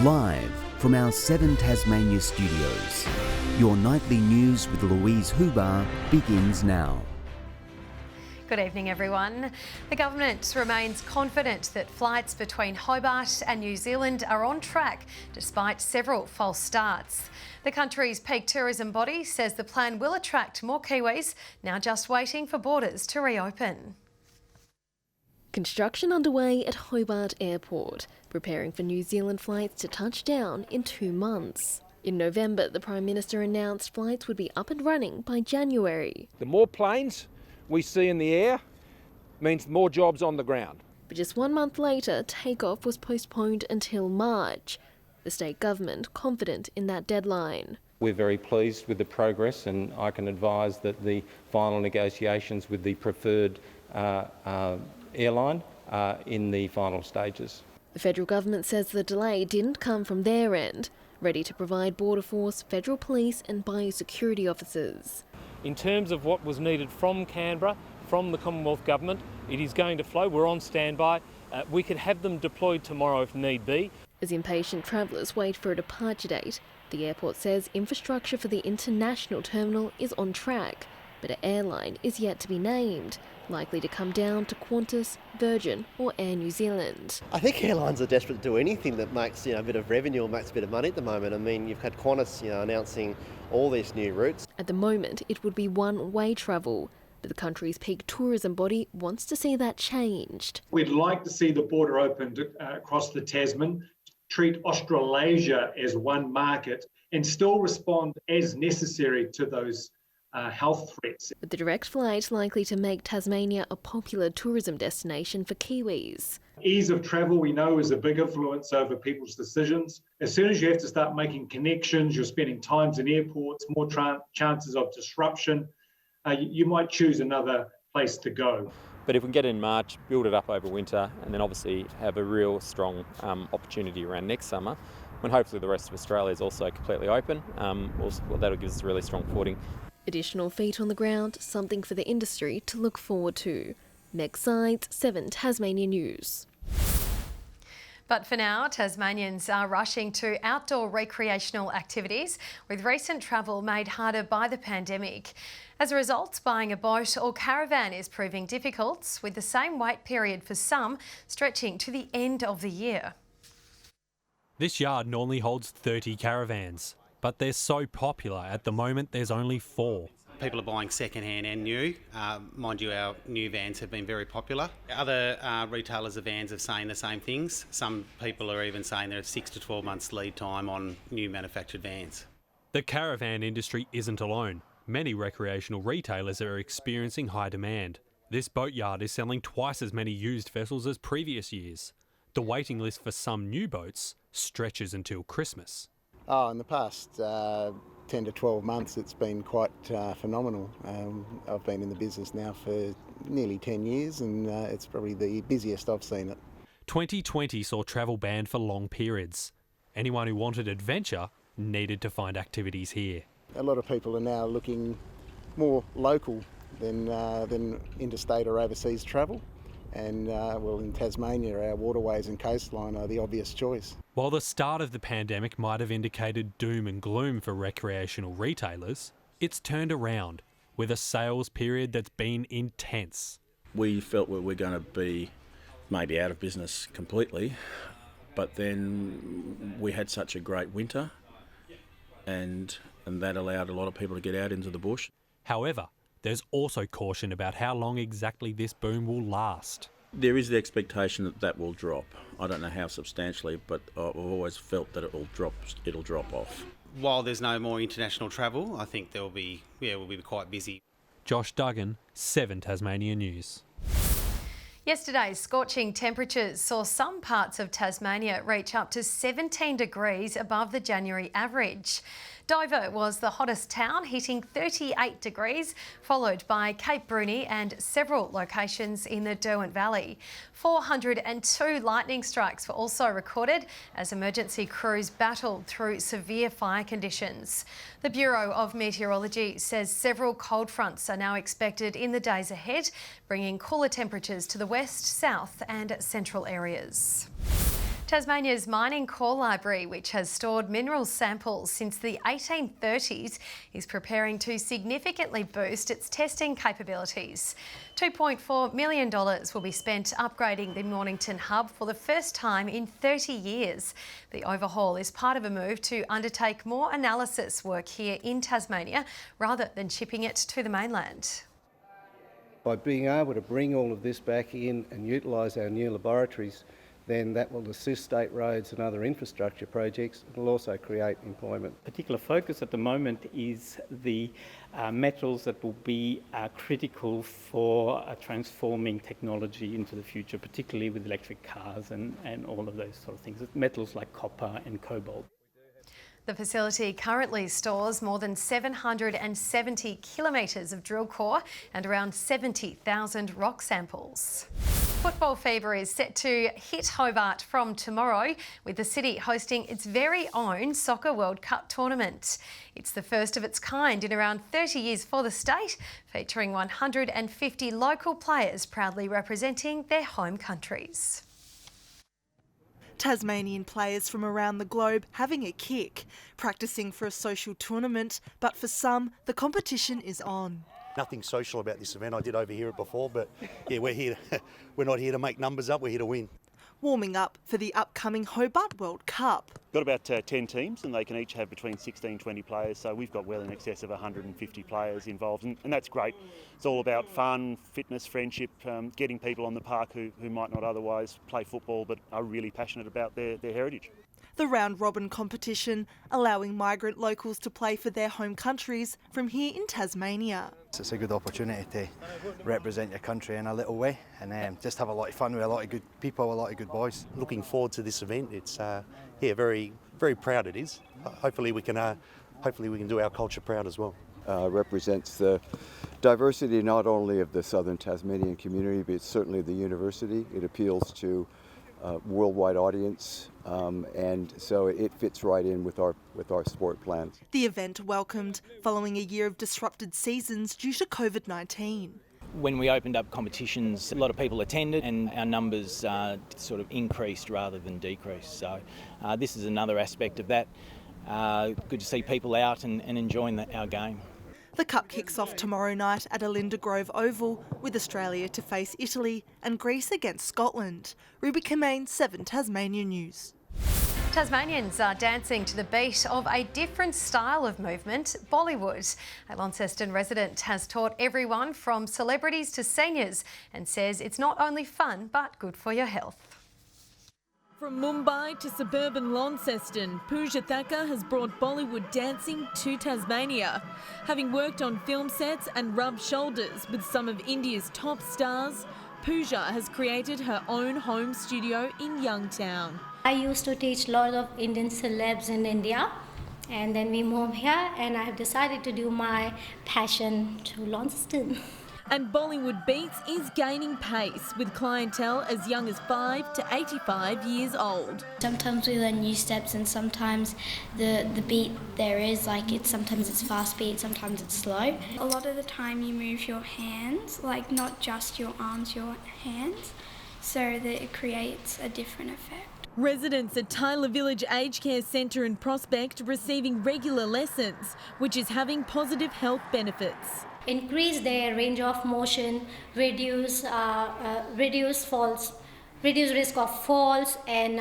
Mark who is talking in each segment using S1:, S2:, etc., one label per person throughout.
S1: Live from our 7 Tasmania studios, your nightly news with Louise Hobart begins now.
S2: Good evening, everyone. The government remains confident that flights between Hobart and New Zealand are on track despite several false starts. The country's peak tourism body says the plan will attract more Kiwis, now just waiting for borders to reopen.
S3: Construction underway at Hobart Airport, preparing for New Zealand flights to touch down in 2 months. In November, the Prime Minister announced flights would be up and running by January.
S4: The more planes we see in the air means more jobs on the ground.
S3: But just 1 month later, takeoff was postponed until March. The state government confident in that deadline.
S5: We're very pleased with the progress, and I can advise that the final negotiations with the preferred airline are in the final stages.
S3: The federal government says the delay didn't come from their end, ready to provide Border Force, federal police and biosecurity officers.
S6: In terms of what was needed from Canberra, from the Commonwealth Government, it is going to flow. We're on standby. We could have them deployed tomorrow if need be.
S3: As impatient travellers wait for a departure date, the airport says infrastructure for the international terminal is on track, but an airline is yet to be named, likely to come down to Qantas, Virgin or Air New Zealand.
S7: I think airlines are desperate to do anything that makes a bit of revenue or makes a bit of money at the moment. I mean, you've had Qantas announcing all these new routes.
S3: At the moment, it would be one-way travel, but the country's peak tourism body wants to see that changed.
S8: We'd like to see the border opened across the Tasman, treat Australasia as one market and still respond as necessary to those health threats.
S3: With the direct flight likely to make Tasmania a popular tourism destination for Kiwis.
S8: Ease of travel, we know, is a big influence over people's decisions. As soon as you have to start making connections, you're spending times in airports, more chances of disruption, you might choose another place to go.
S5: But if we can get in March, build it up over winter, and then obviously have a real strong opportunity around next summer, when hopefully the rest of Australia is also completely open, that'll give us a really strong footing.
S3: Additional feet on the ground, something for the industry to look forward to. Meg Sides, 7 Tasmania News.
S2: But for now, Tasmanians are rushing to outdoor recreational activities, with recent travel made harder by the pandemic. As a result, buying a boat or caravan is proving difficult, with the same wait period for some stretching to the end of the year.
S9: This yard normally holds 30 caravans, but they're so popular at the moment there's only 4.
S10: People are buying second-hand and new. Mind you, our new vans have been very popular. Other retailers of vans are saying the same things. Some people are even saying there's 6 to 12 months lead time on new manufactured vans.
S9: The caravan industry isn't alone. Many recreational retailers are experiencing high demand. This boatyard is selling twice as many used vessels as previous years. The waiting list for some new boats stretches until Christmas.
S11: In the past 10 to 12 months it's been quite phenomenal. I've been in the business now for nearly 10 years and it's probably the busiest I've seen it. 2020
S9: saw travel banned for long periods. Anyone who wanted adventure needed to find activities here.
S11: A lot of people are now looking more local than interstate or overseas travel. And in Tasmania, our waterways and coastline are the obvious choice.
S9: While the start of the pandemic might have indicated doom and gloom for recreational retailers, it's turned around with a sales period that's been intense.
S12: We felt we were going to be maybe out of business completely, but then we had such a great winter and that allowed a lot of people to get out into the bush.
S9: However, there's also caution about how long exactly this boom will last.
S12: There is the expectation that will drop. I don't know how substantially, but I've always felt that it'll drop off.
S10: While there's no more international travel, I think we'll be quite busy.
S9: Josh Duggan, 7 Tasmania News.
S2: Yesterday's scorching temperatures saw some parts of Tasmania reach up to 17 degrees above the January average. Dover was the hottest town, hitting 38 degrees, followed by Cape Bruni and several locations in the Derwent Valley. 402 lightning strikes were also recorded as emergency crews battled through severe fire conditions. The Bureau of Meteorology says several cold fronts are now expected in the days ahead, bringing cooler temperatures to the west, south and central areas. Tasmania's mining core library, which has stored mineral samples since the 1830s, is preparing to significantly boost its testing capabilities. $2.4 million will be spent upgrading the Mornington hub for the first time in 30 years. The overhaul is part of a move to undertake more analysis work here in Tasmania rather than shipping it to the mainland.
S13: By being able to bring all of this back in and utilise our new laboratories, then that will assist state roads and other infrastructure projects. It will also create employment.
S14: Particular focus at the moment is the metals that will be critical for transforming technology into the future, particularly with electric cars and all of those sort of things. Metals like copper and cobalt.
S2: The facility currently stores more than 770 kilometres of drill core and around 70,000 rock samples. Football fever is set to hit Hobart from tomorrow, with the city hosting its very own Soccer World Cup tournament. It's the first of its kind in around 30 years for the state, featuring 150 local players proudly representing their home countries.
S15: Tasmanian players from around the globe having a kick, practising for a social tournament, but for some, the competition is on.
S16: Nothing social about this event. I did overhear it before, but yeah, we're not here to make numbers up, we're here to win.
S15: Warming up for the upcoming Hobart World Cup.
S17: Got about 10 teams and they can each have between 16 and 20 players, so we've got well in excess of 150 players involved, and that's great. It's all about fun, fitness, friendship, getting people on the park who might not otherwise play football but are really passionate about their heritage.
S15: The round-robin competition allowing migrant locals to play for their home countries from here in Tasmania.
S18: It's a good opportunity to represent your country in a little way and just have a lot of fun with a lot of good people, a lot of good boys.
S16: Looking forward to this event. It's very, very proud it is. Hopefully we can do our culture proud as well.
S19: Represents the diversity not only of the southern Tasmanian community, but certainly the university. It appeals to a worldwide audience, and so it fits right in with our sport plans.
S15: The event welcomed following a year of disrupted seasons due to COVID-19.
S20: When we opened up competitions, a lot of people attended and our numbers sort of increased rather than decreased. So this is another aspect of that. Good to see people out and enjoying our game.
S15: The Cup kicks off tomorrow night at Alinda Grove Oval, with Australia to face Italy and Greece against Scotland. Ruby Kemain, 7 Tasmania News.
S2: Tasmanians are dancing to the beat of a different style of movement, Bollywood. A Launceston resident has taught everyone from celebrities to seniors and says it's not only fun but good for your health.
S21: From Mumbai to suburban Launceston, Pooja Thacker has brought Bollywood dancing to Tasmania. Having worked on film sets and rubbed shoulders with some of India's top stars, Pooja has created her own home studio in Youngtown.
S22: I used to teach a lot of Indian celebs in India, and then we moved here and I have decided to do my passion to Launceston.
S21: And Bollywood Beats is gaining pace with clientele as young as 5 to 85 years old.
S22: Sometimes we learn new steps and sometimes the beat there is, sometimes it's fast beat, sometimes it's slow.
S23: A lot of the time you move your hands, not just your arms, your hands, so that it creates a different effect.
S21: Residents at Tyler Village Aged Care Centre in Prospect receiving regular lessons, which is having positive health benefits.
S22: Increase their range of motion, reduce risk of falls, and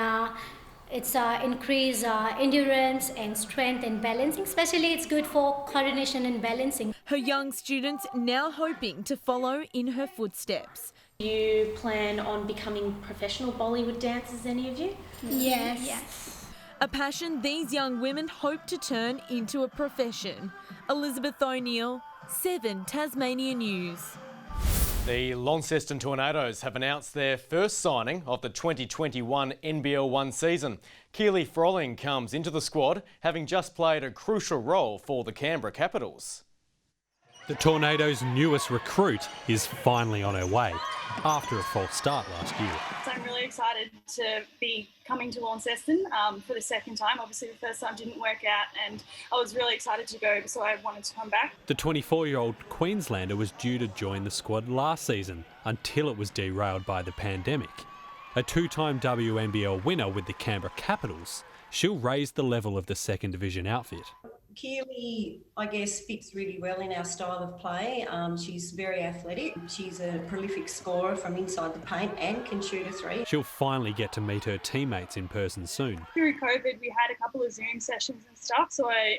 S22: it's increase endurance and strength and balancing. Especially it's good for coordination and balancing.
S21: Her young students now hoping to follow in her footsteps.
S24: You plan on becoming professional Bollywood dancers, any of you?
S23: Yes.
S21: A passion these young women hope to turn into a profession. Elizabeth O'Neill, 7 Tasmania News.
S25: The Launceston Tornadoes have announced their first signing of the 2021 NBL1 season. Keely Frolling comes into the squad, having just played a crucial role for the Canberra Capitals.
S9: The Tornadoes' newest recruit is finally on her way after a false start last year.
S26: So I'm really excited to be coming to Launceston for the second time. Obviously the first time didn't work out and I was really excited to go, so I wanted to come back.
S9: The 24-year-old Queenslander was due to join the squad last season until it was derailed by the pandemic. A two-time WNBL winner with the Canberra Capitals, she'll raise the level of the second division outfit.
S1: Keely, I guess, fits really well in our style of play. She's very athletic. She's a prolific scorer from inside the paint and can shoot a three.
S9: She'll finally get to meet her teammates in person soon.
S26: Through COVID, we had a couple of Zoom sessions and stuff, so I,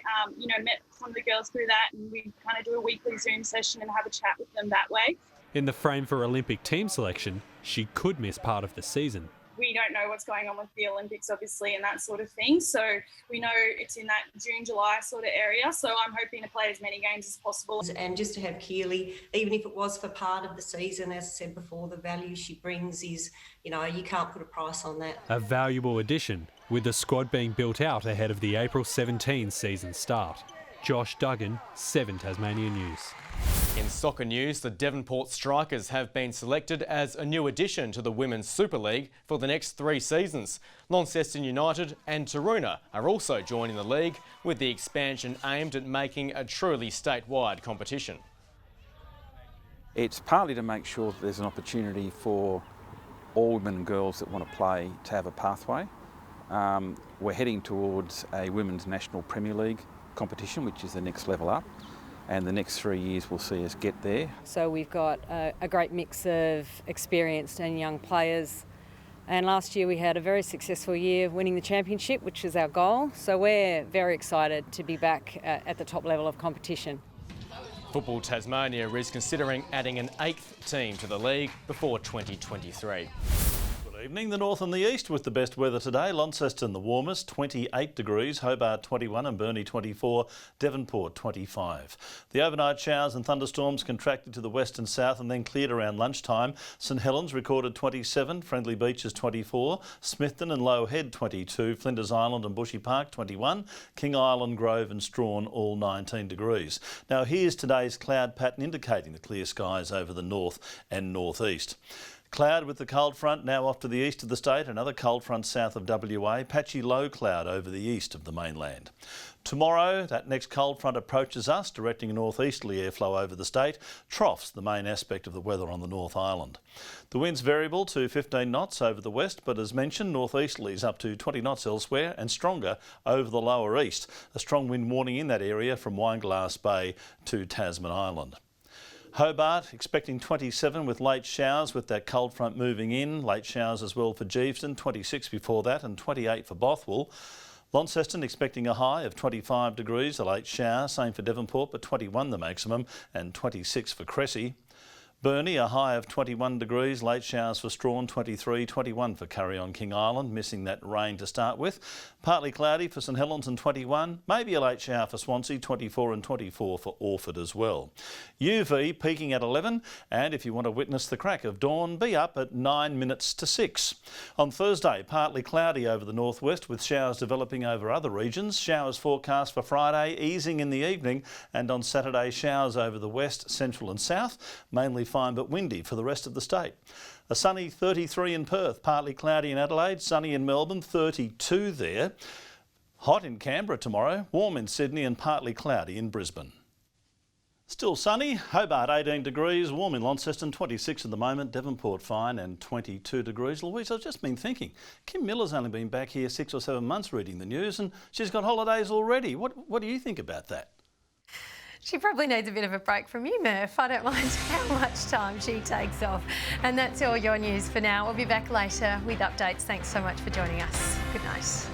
S26: met some of the girls through that, and we kind of do a weekly Zoom session and have a chat with them that way.
S9: In the frame for Olympic team selection, she could miss part of the season.
S26: We don't know what's going on with the Olympics, obviously, and that sort of thing. So we know it's in that June, July sort of area. So I'm hoping to play as many games as possible.
S1: And just to have Keely, even if it was for part of the season, as I said before, the value she brings is, you can't put a price on that.
S9: A valuable addition, with the squad being built out ahead of the April 17 season start. Josh Duggan, 7 Tasmania News.
S25: In soccer news, the Devonport Strikers have been selected as a new addition to the Women's Super League for the next 3 seasons. Launceston United and Taroona are also joining the league, with the expansion aimed at making a truly statewide competition.
S12: It's partly to make sure that there's an opportunity for all women and girls that want to play to have a pathway. We're heading towards a Women's National Premier League competition, which is the next level up. And the next 3 years will see us get there.
S4: So we've got a great mix of experienced and young players. And last year we had a very successful year winning the championship, which is our goal. So we're very excited to be back at the top level of competition.
S25: Football Tasmania is considering adding an 8th team to the league before 2023.
S5: Good evening. The north and the east with the best weather today. Launceston the warmest, 28 degrees, Hobart 21 and Burnie 24, Devonport 25. The overnight showers and thunderstorms contracted to the west and south and then cleared around lunchtime. St Helens recorded 27, Friendly Beaches 24, Smithton and Low Head 22, Flinders Island and Bushy Park 21, King Island, Grove and Strawn all 19 degrees. Now here's today's cloud pattern indicating the clear skies over the north and northeast. Cloud with the cold front now off to the east of the state, another cold front south of WA, patchy low cloud over the east of the mainland. Tomorrow, that next cold front approaches us, directing a northeasterly airflow over the state, troughs the main aspect of the weather on the North Island. The wind's variable to 15 knots over the west, but as mentioned, northeasterlies up to 20 knots elsewhere and stronger over the lower east. A strong wind warning in that area from Wineglass Bay to Tasman Island. Hobart expecting 27 with late showers with that cold front moving in. Late showers as well for Geeveston, 26 before that and 28 for Bothwell. Launceston expecting a high of 25 degrees, a late shower, same for Devonport, but 21 the maximum and 26 for Cressy. Burnie, a high of 21 degrees, late showers for Strawn, 23, 21 for Curry on King Island, missing that rain to start with. Partly cloudy for St Helens and 21, maybe a late shower for Swansea, 24 and 24 for Orford as well. UV peaking at 11, and if you want to witness the crack of dawn, be up at 9 minutes to 6. On Thursday, partly cloudy over the northwest with showers developing over other regions. Showers forecast for Friday, easing in the evening, and on Saturday, showers over the west, central and south, mainly fine but windy for the rest of the state. A sunny 33 in Perth, partly cloudy in Adelaide, sunny in Melbourne, 32 there. Hot in Canberra tomorrow, warm in Sydney and partly cloudy in Brisbane. Still sunny, Hobart 18 degrees, warm in Launceston, 26 at the moment, Devonport fine and 22 degrees. Louise, I've just been thinking, Kim Miller's only been back here 6 or 7 months reading the news and she's got holidays already. What do you think about that?
S2: She probably needs a bit of a break from you, Murph. I don't mind how much time she takes off. And that's all your news for now. We'll be back later with updates. Thanks so much for joining us. Good night.